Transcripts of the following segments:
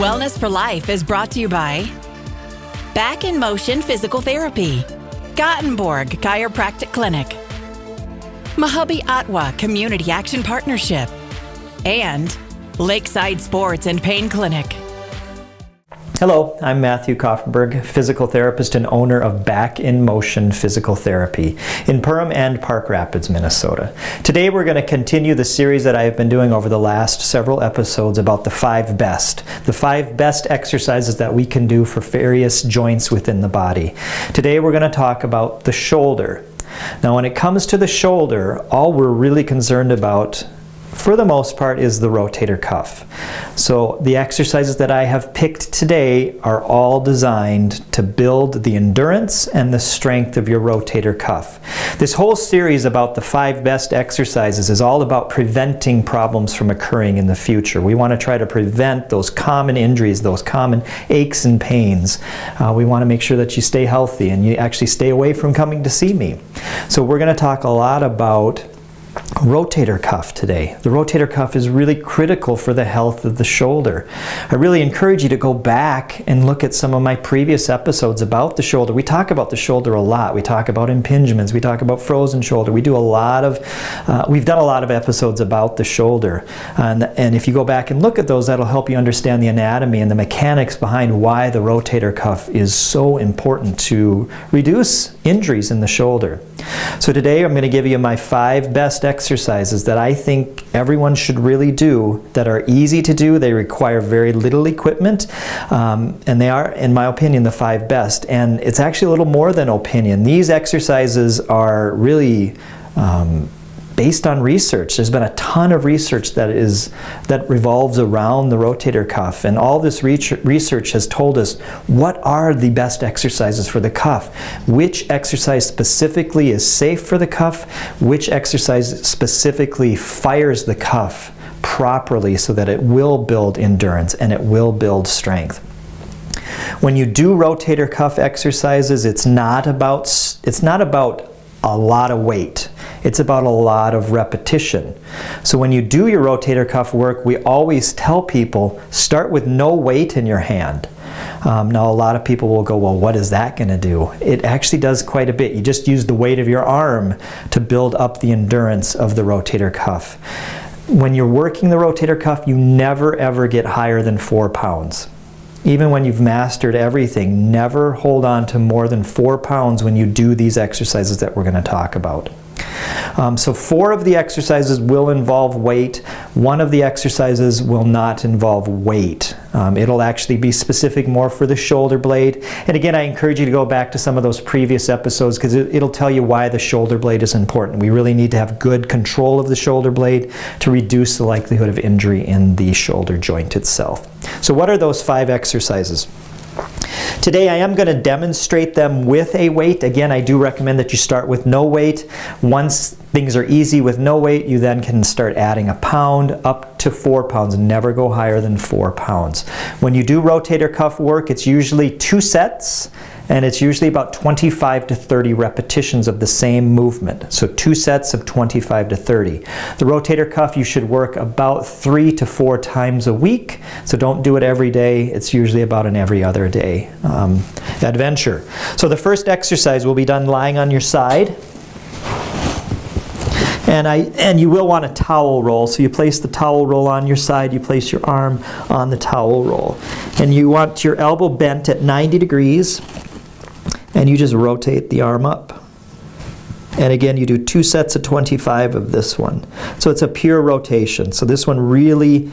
Wellness for Life is brought to you by Back in Motion Physical Therapy, Gothenburg Chiropractic Clinic, Mahabi Atwa Community Action Partnership, and Lakeside Sports and Pain Clinic. Hello, I'm Matthew Kaufenberg, physical therapist and owner of Back in Motion Physical Therapy in Perham and Park Rapids, Minnesota. Today we're going to continue the series that I have been doing over the last several episodes about the five best exercises that we can do for various joints within the body. Today we're going to talk about the shoulder. Now when it comes to the shoulder, all we're really concerned about for the most part is the rotator cuff. So the exercises that I have picked today are all designed to build the endurance and the strength of your rotator cuff. This whole series about the five best exercises is all about preventing problems from occurring in the future. We want to try to prevent those common injuries, those common aches and pains. We want to make sure that you stay healthy and you actually stay away from coming to see me. So we're going to talk a lot about rotator cuff today. The rotator cuff is really critical for the health of the shoulder. I really encourage you to go back and look at some of my previous episodes about the shoulder. We talk about the shoulder a lot. We talk about impingements. We talk about frozen shoulder. We've done a lot of episodes about the shoulder. And if you go back and look at those, that'll help you understand the anatomy and the mechanics behind why the rotator cuff is so important to reduce injuries in the shoulder. So today I'm going to give you my five best exercises that I think everyone should really do that are easy to do. They require very little equipment, and they are, in my opinion, the five best. And it's actually a little more than opinion. These exercises are really based on research. There's been a ton of research that revolves around the rotator cuff, and all this research has told us what are the best exercises for the cuff, which exercise specifically is safe for the cuff, which exercise specifically fires the cuff properly so that it will build endurance and it will build strength. When you do rotator cuff exercises, it's not about a lot of weight. It's about a lot of repetition. So when you do your rotator cuff work, we always tell people, start with no weight in your hand. Now a lot of people will go, well, what is that going to do? It actually does quite a bit. You just use the weight of your arm to build up the endurance of the rotator cuff. When you're working the rotator cuff, you never ever get higher than 4 pounds. Even when you've mastered everything, never hold on to more than 4 pounds when you do these exercises that we're going to talk about. So 4 of the exercises will involve weight. 1 of the exercises will not involve weight. It'll actually be specific more for the shoulder blade. And again, I encourage you to go back to some of those previous episodes because it'll tell you why the shoulder blade is important. We really need to have good control of the shoulder blade to reduce the likelihood of injury in the shoulder joint itself. So what are those 5 exercises? Today I am going to demonstrate them with a weight. Again, I do recommend that you start with no weight. Once things are easy with no weight, you then can start adding a pound up to 4 pounds. Never go higher than 4 pounds. When you do rotator cuff work, it's usually 2 sets, and it's usually about 25 to 30 repetitions of the same movement. So 2 sets of 25 to 30. The rotator cuff you should work about 3 to 4 times a week. So don't do it every day. It's usually about an every other day adventure. So the first exercise will be done lying on your side. And you will want a towel roll. So you place the towel roll on your side, you place your arm on the towel roll. And you want your elbow bent at 90 degrees. And you just rotate the arm up. And again, you do 2 sets of 25 of this one. So it's a pure rotation. So this one really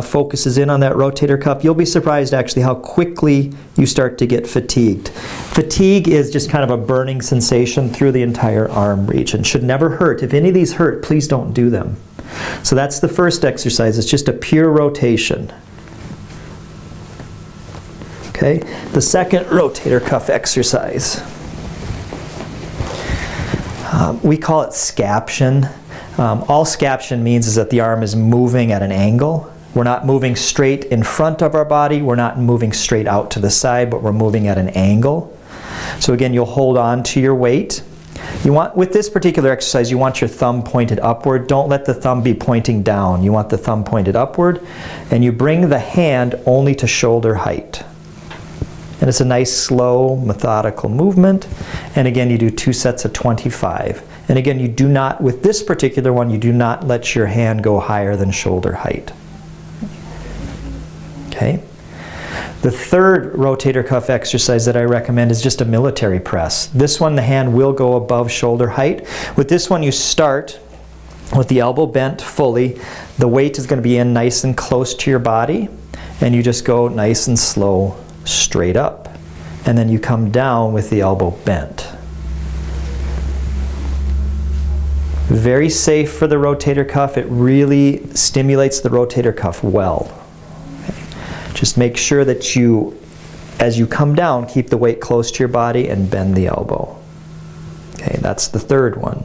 focuses in on that rotator cuff. You'll be surprised actually how quickly you start to get fatigued. Fatigue is just kind of a burning sensation through the entire arm region. Should never hurt. If any of these hurt, please don't do them. So that's the first exercise. It's just a pure rotation. Okay, the second rotator cuff exercise. We call it scaption. All scaption means is that the arm is moving at an angle. We're not moving straight in front of our body. We're not moving straight out to the side, but we're moving at an angle. So again, you'll hold on to your weight. With this particular exercise, you want your thumb pointed upward. Don't let the thumb be pointing down. You want the thumb pointed upward, and you bring the hand only to shoulder height. And it's a nice, slow, methodical movement. And again, you do 2 sets of 25. And again, you do not, with this particular one, you do not let your hand go higher than shoulder height. Okay? The third rotator cuff exercise that I recommend is just a military press. This one, the hand will go above shoulder height. With this one, you start with the elbow bent fully. The weight is going to be in nice and close to your body, and you just go nice and slow straight up. And then you come down with the elbow bent. Very safe for the rotator cuff. It really stimulates the rotator cuff well. Just make sure that you, as you come down, keep the weight close to your body and bend the elbow. Okay, that's the third one.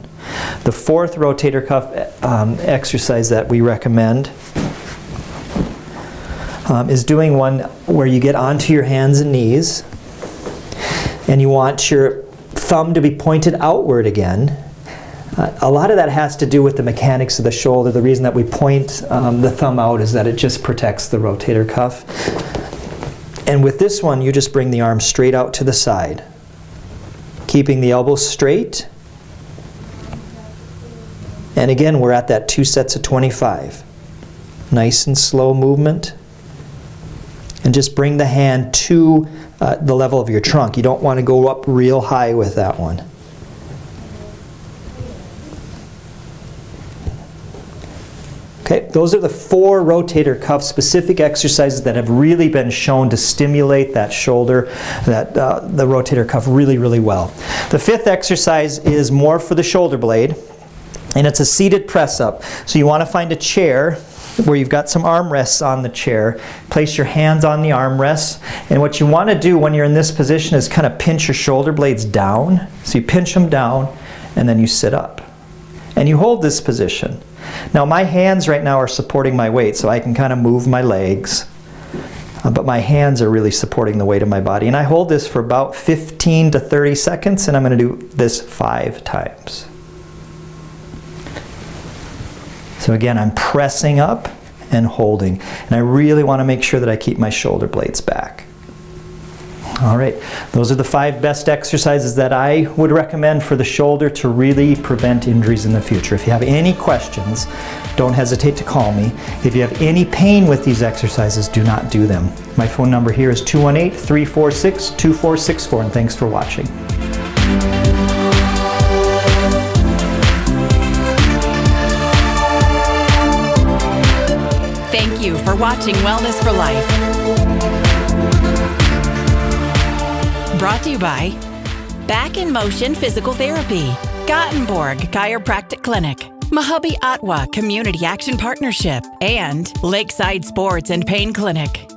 The fourth rotator cuff exercise that we recommend is doing one where you get onto your hands and knees, and you want your thumb to be pointed outward again. A lot of that has to do with the mechanics of the shoulder. The reason that we point the thumb out is that it just protects the rotator cuff. And with this one, you just bring the arm straight out to the side, keeping the elbow straight. And again, we're at that 2 sets of 25. Nice and slow movement. And just bring the hand to the level of your trunk. You don't want to go up real high with that one. Okay, those are the 4 rotator cuff specific exercises that have really been shown to stimulate that shoulder, the rotator cuff really, really well. The 5th exercise is more for the shoulder blade, and it's a seated press up. So you want to find a chair where you've got some armrests on the chair. Place your hands on the armrests, and what you want to do when you're in this position is kind of pinch your shoulder blades down. So you pinch them down, and then you sit up. And you hold this position. Now my hands right now are supporting my weight, so I can kind of move my legs, but my hands are really supporting the weight of my body. And I hold this for about 15 to 30 seconds, and I'm going to do this 5 times. So again, I'm pressing up and holding, and I really want to make sure that I keep my shoulder blades back. All right, those are the 5 best exercises that I would recommend for the shoulder to really prevent injuries in the future. If you have any questions, don't hesitate to call me. If you have any pain with these exercises, do not do them. My phone number here is 218-346-2464, and thanks for watching. Thank you for watching Wellness for Life. Brought to you by Back in Motion Physical Therapy, Gothenburg Chiropractic Clinic, Mahabi Atwa Community Action Partnership, and Lakeside Sports and Pain Clinic.